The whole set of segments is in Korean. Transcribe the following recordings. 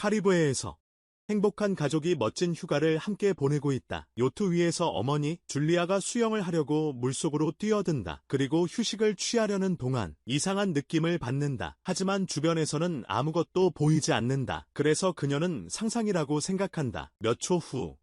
카리브해에서 행복한 가족이 멋진 휴가를 함께 보내고 있다. 요트 위에서 어머니 줄리아가 수영을 하려고 물속으로 뛰어든다. 그리고 휴식을 취하려는 동안 이상한 느낌을 받는다. 하지만 주변에서는 아무것도 보이지 않는다. 그래서 그녀는 상상이라고 생각한다. 몇 초 후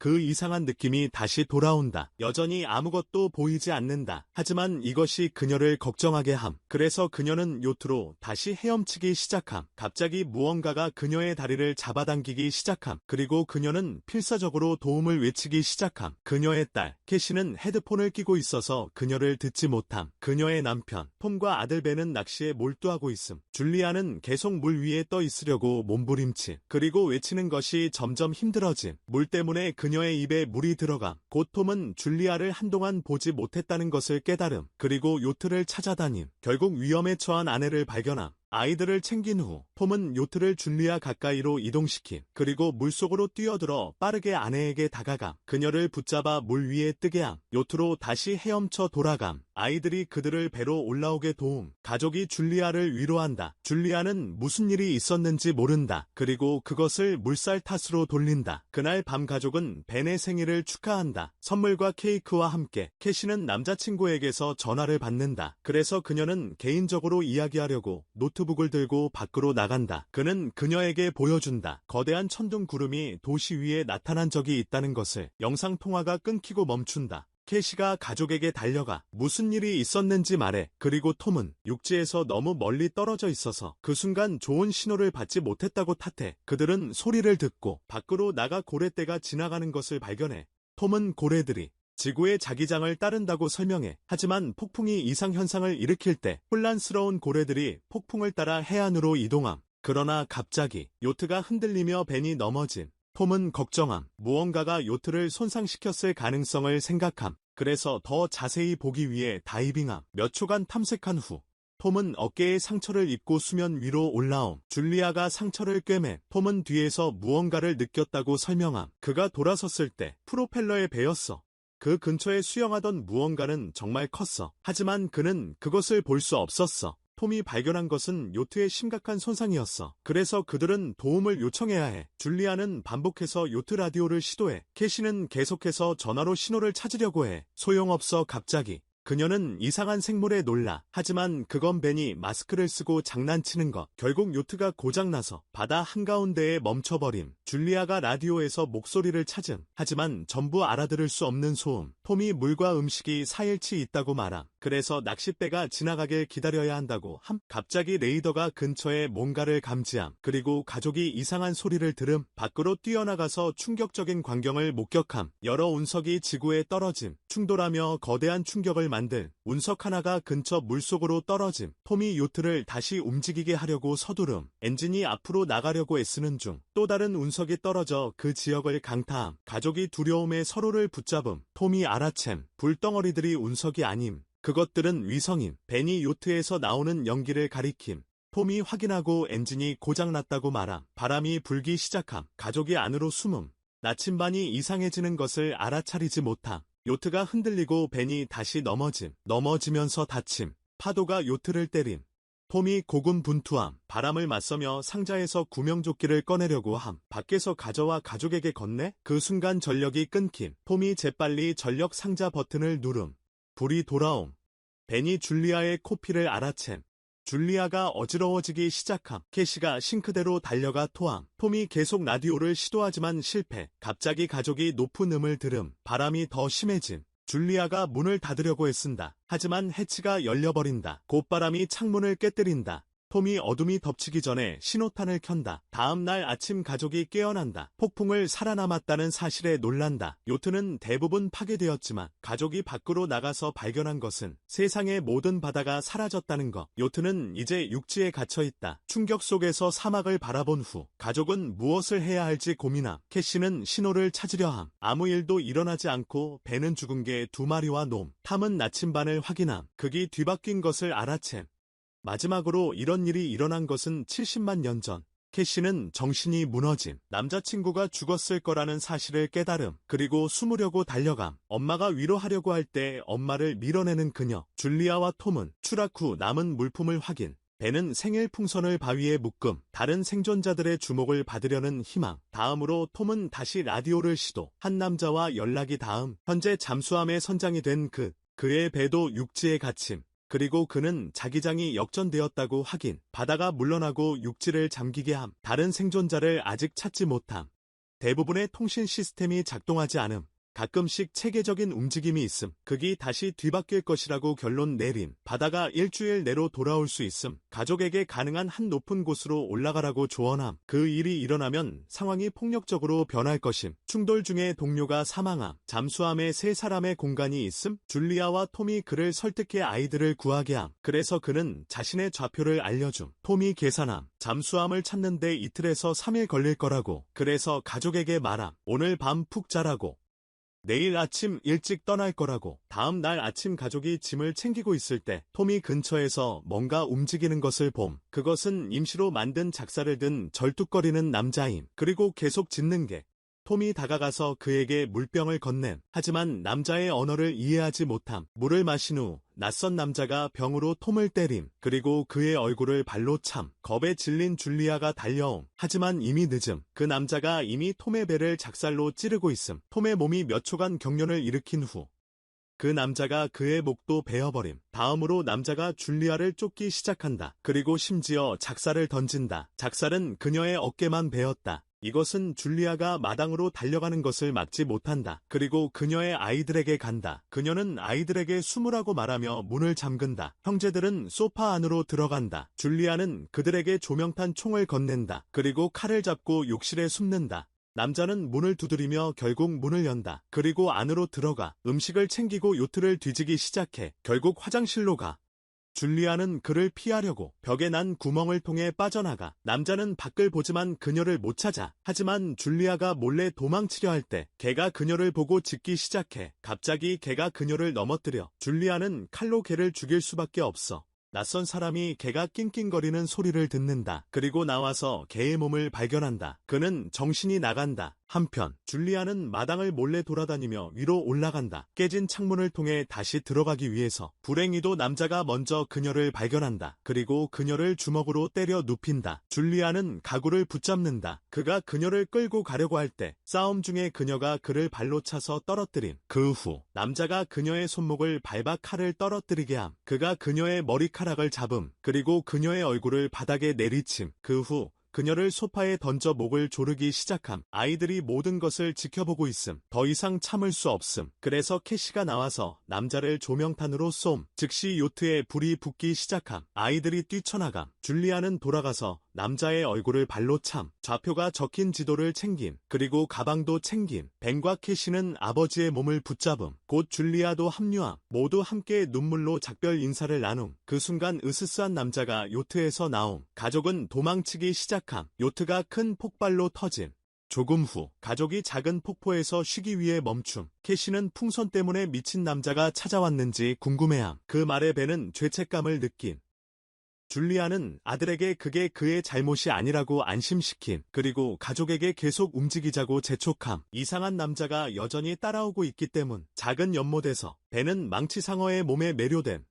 그 이상한 느낌이 다시 돌아온다. 여전히 아무것도 보이지 않는다. 하지만 이것이 그녀를 걱정하게 함. 그래서 그녀는 요트로 다시 헤엄치기 시작함. 갑자기 무언가가 그녀의 다리를 잡아당기기 시작함. 그리고 그녀는 필사적으로 도움을 외치기 시작함. 그녀의 딸 캐시는 헤드폰을 끼고 있어서 그녀를 듣지 못함. 그녀의 남편 톰과 아들 벤은 낚시에 몰두하고 있음. 줄리아는 계속 물 위에 떠 있으려고 몸부림침. 그리고 외치는 것이 점점 힘들어짐. 물 때문에 그녀의 입에 물이 들어감. 곧 톰은 줄리아를 한동안 보지 못했다는 것을 깨달음. 그리고 요트를 찾아다님. 결국 위험에 처한 아내를 발견함. 아이들을 챙긴 후 톰은 요트를 줄리아 가까이로 이동시킴. 그리고 물속으로 뛰어들어 빠르게 아내에게 다가감. 그녀를 붙잡아 물 위에 뜨게 함. 요트로 다시 헤엄쳐 돌아감. 아이들이 그들을 배로 올라오게 도움. 가족이 줄리아를 위로한다. 줄리아는 무슨 일이 있었는지 모른다. 그리고 그것을 물살 탓으로 돌린다. 그날 밤 가족은 벤의 생일을 축하한다. 선물과 케이크와 함께 캐시는 남자친구에게서 전화를 받는다. 그래서 그녀는 개인적으로 이야기하려고 노트북을 들고 밖으로 나간다. 그는 그녀에게 보여준다. 거대한 천둥 구름이 도시 위에 나타난 적이 있다는 것을. 영상통화가 끊기고 멈춘다. 캐시가 가족에게 달려가 무슨 일이 있었는지 말해. 그리고 톰은 육지에서 너무 멀리 떨어져 있어서 그 순간 좋은 신호를 받지 못했다고 탓해. 그들은 소리를 듣고 밖으로 나가 고래떼가 지나가는 것을 발견해. 톰은 고래들이 지구의 자기장을 따른다고 설명해. 하지만 폭풍이 이상현상을 일으킬 때 혼란스러운 고래들이 폭풍을 따라 해안으로 이동함. 그러나 갑자기 요트가 흔들리며 벤이 넘어짐. 톰은 걱정함. 무언가가 요트를 손상시켰을 가능성을 생각함. 그래서 더 자세히 보기 위해 다이빙함. 몇 초간 탐색한 후 톰은 어깨에 상처를 입고 수면 위로 올라옴. 줄리아가 상처를 꿰매. 톰은 뒤에서 무언가를 느꼈다고 설명함. 그가 돌아섰을 때 프로펠러에 베였어. 그 근처에 수영하던 무언가는 정말 컸어. 하지만 그는 그것을 볼 수 없었어. 톰이 발견한 것은 요트의 심각한 손상이었어. 그래서 그들은 도움을 요청해야 해. 줄리아는 반복해서 요트 라디오를 시도해. 캐시는 계속해서 전화로 신호를 찾으려고 해. 소용없어. 갑자기 그녀는 이상한 생물에 놀라. 하지만 그건 벤이 마스크를 쓰고 장난치는 것. 결국 요트가 고장나서 바다 한가운데에 멈춰버림. 줄리아가 라디오에서 목소리를 찾음. 하지만 전부 알아들을 수 없는 소음. 톰이 물과 음식이 4일치 있다고 말함. 그래서 낚싯배가 지나가길 기다려야 한다고 함. 갑자기 레이더가 근처에 뭔가를 감지함. 그리고 가족이 이상한 소리를 들음. 밖으로 뛰어나가서 충격적인 광경을 목격함. 여러 운석이 지구에 떨어짐. 충돌하며 거대한 충격을 만든 운석 하나가 근처 물속으로 떨어짐. 톰이 요트를 다시 움직이게 하려고 서두름. 엔진이 앞으로 나가려고 애쓰는 중 또 다른 운석이 떨어져 그 지역을 강타함. 가족이 두려움에 서로를 붙잡음. 톰이 알아챔. 불덩어리들이 운석이 아님. 그것들은 위성임. 벤이 요트에서 나오는 연기를 가리킴. 톰이 확인하고 엔진이 고장났다고 말함. 바람이 불기 시작함. 가족이 안으로 숨음. 나침반이 이상해지는 것을 알아차리지 못함. 요트가 흔들리고 벤이 다시 넘어지면서 다침. 파도가 요트를 때림. 톰이 고군분투함. 바람을 맞서며 상자에서 구명조끼를 꺼내려고 함. 밖에서 가져와 가족에게 건네? 그 순간 전력이 끊김. 톰이 재빨리 전력 상자 버튼을 누름. 불이 돌아옴. 벤이 줄리아의 코피를 알아챔. 줄리아가 어지러워지기 시작함. 캐시가 싱크대로 달려가 토함. 톰이 계속 라디오를 시도하지만 실패. 갑자기 가족이 높은 음을 들음. 바람이 더 심해짐. 줄리아가 문을 닫으려고 애쓴다. 하지만 해치가 열려버린다. 곧바람이 창문을 깨뜨린다. 톰이 어둠이 덮치기 전에 신호탄을 켠다. 다음 날 아침 가족이 깨어난다. 폭풍을 살아남았다는 사실에 놀란다. 요트는 대부분 파괴되었지만 가족이 밖으로 나가서 발견한 것은 세상의 모든 바다가 사라졌다는 것. 요트는 이제 육지에 갇혀있다. 충격 속에서 사막을 바라본 후 가족은 무엇을 해야 할지 고민함. 캐시는 신호를 찾으려 함. 아무 일도 일어나지 않고 벤은 죽은 개 2마리와 놈. 탐은 나침반을 확인함. 극이 뒤바뀐 것을 알아챔. 마지막으로 이런 일이 일어난 것은 70만 년 전. 캐시는 정신이 무너짐. 남자친구가 죽었을 거라는 사실을 깨달음. 그리고 숨으려고 달려감. 엄마가 위로하려고 할 때 엄마를 밀어내는 그녀. 줄리아와 톰은 추락 후 남은 물품을 확인. 벤은 생일 풍선을 바위에 묶음, 다른 생존자들의 주목을 받으려는 희망. 다음으로 톰은 다시 라디오를 시도. 한 남자와 연락이 닿음. 현재 잠수함의 선장이 된 그의 배도 육지에 갇힘. 그리고 그는 자기장이 역전되었다고 확인. 바다가 물러나고 육지를 잠기게 함. 다른 생존자를 아직 찾지 못함. 대부분의 통신 시스템이 작동하지 않음. 가끔씩 체계적인 움직임이 있음. 극이 다시 뒤바뀔 것이라고 결론 내림. 바다가 일주일 내로 돌아올 수 있음. 가족에게 가능한 한 높은 곳으로 올라가라고 조언함. 그 일이 일어나면 상황이 폭력적으로 변할 것임. 충돌 중에 동료가 사망함. 잠수함에 3사람의 공간이 있음. 줄리아와 톰이 그를 설득해 아이들을 구하게 함. 그래서 그는 자신의 좌표를 알려줌. 톰이 계산함. 잠수함을 찾는데 이틀에서 3일 걸릴 거라고. 그래서 가족에게 말함. 오늘 밤 푹 자라고. 내일 아침 일찍 떠날 거라고. 다음 날 아침 가족이 짐을 챙기고 있을 때 톰이 근처에서 뭔가 움직이는 것을 봄. 그것은 임시로 만든 작사를 든 절뚝거리는 남자임. 그리고 계속 짖는 게. 톰이 다가가서 그에게 물병을 건냄. 하지만 남자의 언어를 이해하지 못함. 물을 마신 후 낯선 남자가 병으로 톰을 때림. 그리고 그의 얼굴을 발로 참. 겁에 질린 줄리아가 달려옴. 하지만 이미 늦음. 그 남자가 이미 톰의 배를 작살로 찌르고 있음. 톰의 몸이 몇 초간 경련을 일으킨 후 그 남자가 그의 목도 베어버림. 다음으로 남자가 줄리아를 쫓기 시작한다. 그리고 심지어 작살을 던진다. 작살은 그녀의 어깨만 베었다. 이것은 줄리아가 마당으로 달려가는 것을 막지 못한다. 그리고 그녀의 아이들에게 간다. 그녀는 아이들에게 숨으라고 말하며 문을 잠근다. 형제들은 소파 안으로 들어간다. 줄리아는 그들에게 조명탄 총을 건넨다. 그리고 칼을 잡고 욕실에 숨는다. 남자는 문을 두드리며 결국 문을 연다. 그리고 안으로 들어가 음식을 챙기고 요트를 뒤지기 시작해. 결국 화장실로 가. 줄리아는 그를 피하려고 벽에 난 구멍을 통해 빠져나가. 남자는 밖을 보지만 그녀를 못 찾아. 하지만 줄리아가 몰래 도망치려 할 때 개가 그녀를 보고 짖기 시작해. 갑자기 개가 그녀를 넘어뜨려. 줄리아는 칼로 개를 죽일 수밖에 없어. 낯선 사람이 개가 낑낑거리는 소리를 듣는다. 그리고 나와서 개의 몸을 발견한다. 그는 정신이 나간다. 한편 줄리아는 마당을 몰래 돌아다니며 위로 올라간다. 깨진 창문을 통해 다시 들어가기 위해서. 불행히도 남자가 먼저 그녀를 발견한다. 그리고 그녀를 주먹으로 때려 눕힌다. 줄리아는 가구를 붙잡는다. 그가 그녀를 끌고 가려고 할 때 싸움 중에 그녀가 그를 발로 차서 떨어뜨림. 그 후 남자가 그녀의 손목을 밟아 칼을 떨어뜨리게 함. 그가 그녀의 머리카락을 잡음. 그리고 그녀의 얼굴을 바닥에 내리침. 그 후 그녀를 소파에 던져 목을 조르기 시작함. 아이들이 모든 것을 지켜보고 있음. 더 이상 참을 수 없음. 그래서 캐시가 나와서 남자를 조명탄으로 쏨. 즉시 요트에 불이 붙기 시작함. 아이들이 뛰쳐나감. 줄리아는 돌아가서 남자의 얼굴을 발로 참. 좌표가 적힌 지도를 챙김. 그리고 가방도 챙김. 벤과 캐시는 아버지의 몸을 붙잡음. 곧 줄리아도 합류함. 모두 함께 눈물로 작별 인사를 나눔. 그 순간 으스스한 남자가 요트에서 나옴. 가족은 도망치기 시작함. 요트가 큰 폭발로 터짐. 조금 후 가족이 작은 폭포에서 쉬기 위해 멈춤. 캐시는 풍선 때문에 미친 남자가 찾아왔는지 궁금해함. 그 말에 벤은 죄책감을 느낌. 줄리아는 아들에게 그게 그의 잘못이 아니라고 안심시킴. 그리고 가족에게 계속 움직이자고 재촉함. 이상한 남자가 여전히 따라오고 있기 때문. 작은 연못에서 벤은 망치상어의 몸에 매료됨.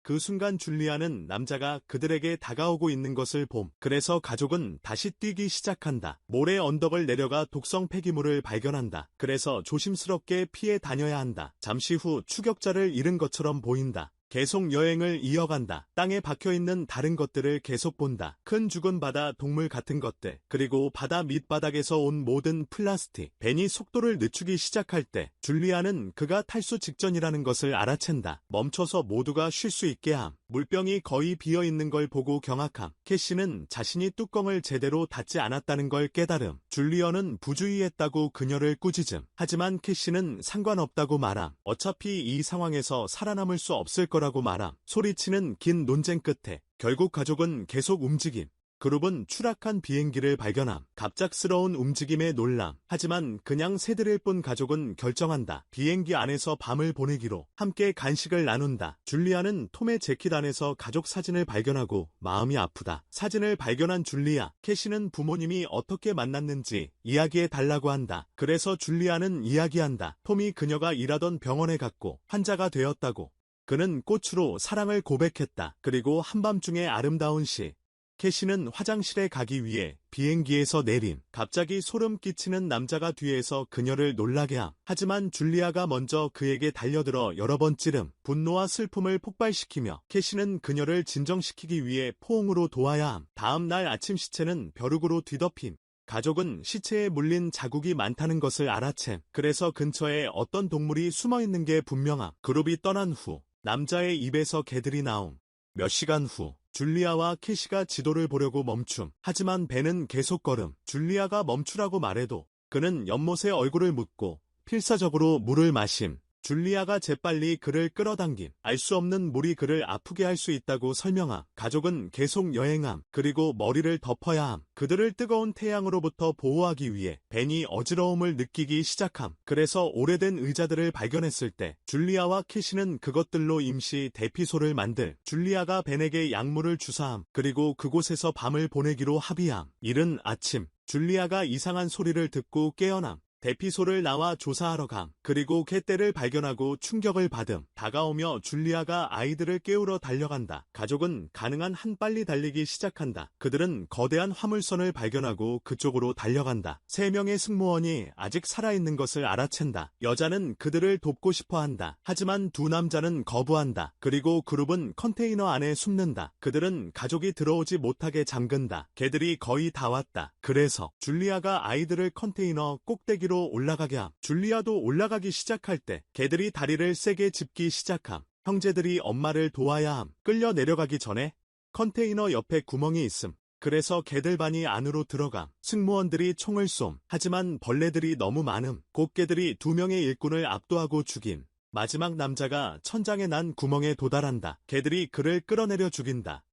그 순간 줄리아는 남자가 그들에게 다가오고 있는 것을 봄. 그래서 가족은 다시 뛰기 시작한다. 모래 언덕을 내려가 독성 폐기물을 발견한다. 그래서 조심스럽게 피해 다녀야 한다. 잠시 후 추격자를 잃은 것처럼 보인다. 계속 여행을 이어간다. 땅에 박혀있는 다른 것들을 계속 본다. 큰 죽은 바다 동물 같은 것들, 그리고 바다 밑바닥에서 온 모든 플라스틱. 벤이 속도를 늦추기 시작할 때 줄리아는 그가 탈수 직전이라는 것을 알아챈다. 멈춰서 모두가 쉴 수 있게 함. 물병이 거의 비어있는 걸 보고 경악함. 캐시는 자신이 뚜껑을 제대로 닫지 않았다는 걸 깨달음. 줄리어는 부주의했다고 그녀를 꾸짖음. 하지만 캐시는 상관없다고 말함. 어차피 이 상황에서 살아남을 수 없을 거라고 말함. 소리치는 긴 논쟁 끝에 결국 가족은 계속 움직임. 그룹은 추락한 비행기를 발견함. 갑작스러운 움직임에 놀람. 하지만 그냥 새들일 뿐 가족은 결정한다. 비행기 안에서 밤을 보내기로. 함께 간식을 나눈다. 줄리아는 톰의 재킷 안에서 가족 사진을 발견하고 마음이 아프다. 사진을 발견한 줄리아, 캐시는 부모님이 어떻게 만났는지 이야기해 달라고 한다. 그래서 줄리아는 이야기한다. 톰이 그녀가 일하던 병원에 갔고 환자가 되었다고. 그는 꽃으로 사랑을 고백했다. 그리고 한밤중에 아름다운 시. 캐시는 화장실에 가기 위해 비행기에서 내림. 갑자기 소름 끼치는 남자가 뒤에서 그녀를 놀라게 함. 하지만 줄리아가 먼저 그에게 달려들어 여러 번 찌름. 분노와 슬픔을 폭발시키며 캐시는 그녀를 진정시키기 위해 포옹으로 도와야 함. 다음 날 아침 시체는 벼룩으로 뒤덮임. 가족은 시체에 물린 자국이 많다는 것을 알아챈. 그래서 근처에 어떤 동물이 숨어있는 게 분명함. 그룹이 떠난 후 남자의 입에서 개들이 나옴. 몇 시간 후 줄리아와 캐시가 지도를 보려고 멈춤. 하지만 벤은 계속 걸음. 줄리아가 멈추라고 말해도 그는 연못에 얼굴을 묻고 필사적으로 물을 마심. 줄리아가 재빨리 그를 끌어당김. 알 수 없는 물이 그를 아프게 할 수 있다고 설명함. 가족은 계속 여행함. 그리고 머리를 덮어야 함. 그들을 뜨거운 태양으로부터 보호하기 위해 벤이 어지러움을 느끼기 시작함. 그래서 오래된 의자들을 발견했을 때 줄리아와 캐시는 그것들로 임시 대피소를 만들. 줄리아가 벤에게 약물을 주사함. 그리고 그곳에서 밤을 보내기로 합의함. 이른 아침 줄리아가 이상한 소리를 듣고 깨어남. 대피소를 나와 조사하러 감. 그리고 캣떼를 발견하고 충격을 받음. 다가오며 줄리아가 아이들을 깨우러 달려간다. 가족은 가능한 한 빨리 달리기 시작한다. 그들은 거대한 화물선을 발견하고 그쪽으로 달려간다. 3명의 승무원이 아직 살아있는 것을 알아챈다. 여자는 그들을 돕고 싶어 한다. 하지만 2 남자는 거부한다. 그리고 그룹은 컨테이너 안에 숨는다. 그들은 가족이 들어오지 못하게 잠근다. 개들이 거의 다 왔다. 그래서 줄리아가 아이들을 컨테이너 꼭대기로 올라가게 함. 줄리아도 올라가기 시작할 때 개들이 다리를 세게 짚기 시작함. 형제들이 엄마를 도와야 함. 끌려 내려가기 전에 컨테이너 옆에 구멍이 있음. 그래서 개들 반이 안으로 들어감. 승무원들이 총을 쏨. 하지만 벌레들이 너무 많음. 곱개들이 2명의 일꾼을 압도하고 죽임. 마지막 남자가 천장에 난 구멍에 도달한다. 개들이 그를 끌어내려 죽인다.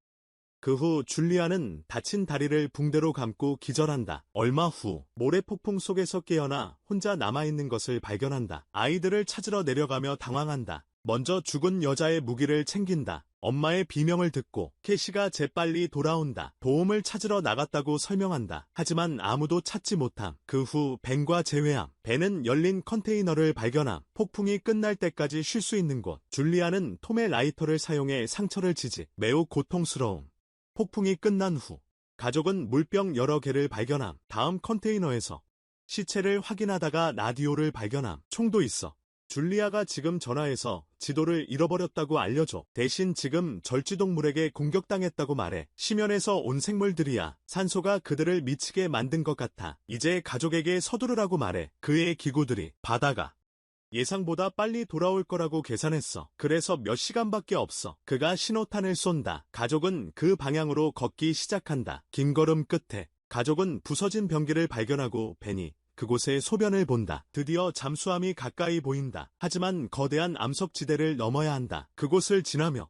그 후 줄리아는 다친 다리를 붕대로 감고 기절한다. 얼마 후 모래폭풍 속에서 깨어나 혼자 남아있는 것을 발견한다. 아이들을 찾으러 내려가며 당황한다. 먼저 죽은 여자의 무기를 챙긴다. 엄마의 비명을 듣고 캐시가 재빨리 돌아온다. 도움을 찾으러 나갔다고 설명한다. 하지만 아무도 찾지 못함. 그 후 벤과 재회함. 벤은 열린 컨테이너를 발견함. 폭풍이 끝날 때까지 쉴 수 있는 곳. 줄리아는 톰의 라이터를 사용해 상처를 지지. 매우 고통스러움. 폭풍이 끝난 후 가족은 물병 여러 개를 발견함. 다음 컨테이너에서 시체를 확인하다가 라디오를 발견함. 총도 있어. 줄리아가 지금 전화해서 지도를 잃어버렸다고 알려줘. 대신 지금 절지동물에게 공격당했다고 말해. 심연에서 온 생물들이야. 산소가 그들을 미치게 만든 것 같아. 이제 가족에게 서두르라고 말해. 그의 기구들이 바다가 예상보다 빨리 돌아올 거라고 계산했어. 그래서 몇 시간밖에 없어. 그가 신호탄을 쏜다. 가족은 그 방향으로 걷기 시작한다. 긴 걸음 끝에 가족은 부서진 변기를 발견하고 벤이 그곳에 소변을 본다. 드디어 잠수함이 가까이 보인다. 하지만 거대한 암석지대를 넘어야 한다. 그곳을 지나며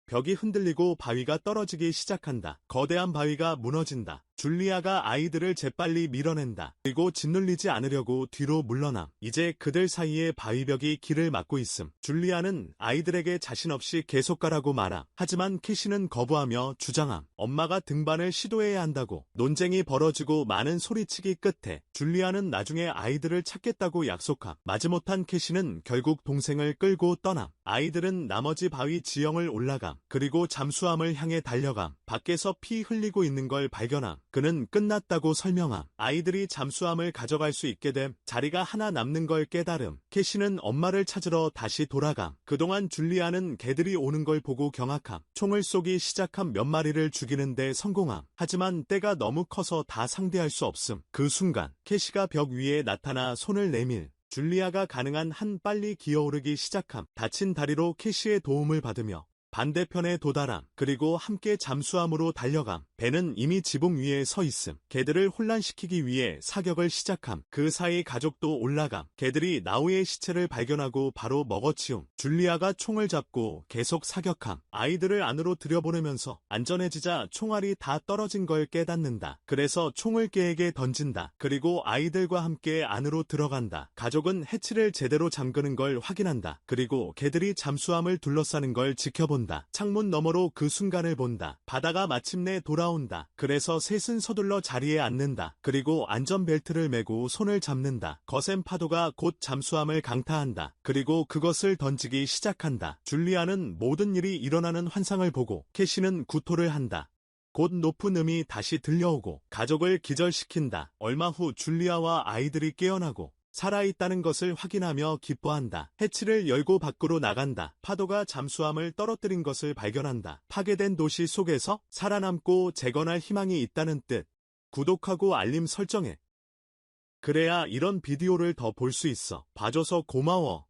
벽이 흔들리고 바위가 떨어지기 시작한다. 거대한 바위가 무너진다. 줄리아가 아이들을 재빨리 밀어낸다. 그리고 짓눌리지 않으려고 뒤로 물러남. 이제 그들 사이에 바위벽이 길을 막고 있음. 줄리아는 아이들에게 자신 없이 계속 가라고 말함. 하지만 캐시는 거부하며 주장함. 엄마가 등반을 시도해야 한다고. 논쟁이 벌어지고 많은 소리치기 끝에 줄리아는 나중에 아이들을 찾겠다고 약속함. 마지못한 캐시는 결국 동생을 끌고 떠남. 아이들은 나머지 바위 지형을 올라감. 그리고 잠수함을 향해 달려감. 밖에서 피 흘리고 있는 걸 발견함. 그는 끝났다고 설명함. 아이들이 잠수함을 가져갈 수 있게 됨. 자리가 하나 남는 걸 깨달음. 캐시는 엄마를 찾으러 다시 돌아감. 그동안 줄리아는 개들이 오는 걸 보고 경악함. 총을 쏘기 시작한 몇 마리를 죽이는데 성공함. 하지만 때가 너무 커서 다 상대할 수 없음. 그 순간 캐시가 벽 위에 나타나 손을 내밀. 줄리아가 가능한 한 빨리 기어오르기 시작함. 다친 다리로 캐시의 도움을 받으며 반대편에 도달함. 그리고 함께 잠수함으로 달려감. 벤은 이미 지붕 위에 서 있음. 개들을 혼란시키기 위해 사격을 시작함. 그 사이 가족도 올라감. 개들이 나우의 시체를 발견하고 바로 먹어치움. 줄리아가 총을 잡고 계속 사격함. 아이들을 안으로 들여보내면서 안전해지자 총알이 다 떨어진 걸 깨닫는다. 그래서 총을 개에게 던진다. 그리고 아이들과 함께 안으로 들어간다. 가족은 해치를 제대로 잠그는 걸 확인한다. 그리고 개들이 잠수함을 둘러싸는 걸 지켜본다. 창문 너머로 그 순간을 본다. 바다가 마침내 돌아 돌아온다. 그래서 셋은 서둘러 자리에 앉는다. 그리고 안전벨트를 매고 손을 잡는다. 거센 파도가 곧 잠수함을 강타한다. 그리고 그것을 던지기 시작한다. 줄리아는 모든 일이 일어나는 환상을 보고 캐시는 구토를 한다. 곧 높은 음이 다시 들려오고 가족을 기절시킨다. 얼마 후 줄리아와 아이들이 깨어나고 살아있다는 것을 확인하며 기뻐한다. 해치를 열고 밖으로 나간다. 파도가 잠수함을 떨어뜨린 것을 발견한다. 파괴된 도시 속에서 살아남고 재건할 희망이 있다는 뜻. 구독하고 알림 설정해. 그래야 이런 비디오를 더 볼 수 있어. 봐줘서 고마워.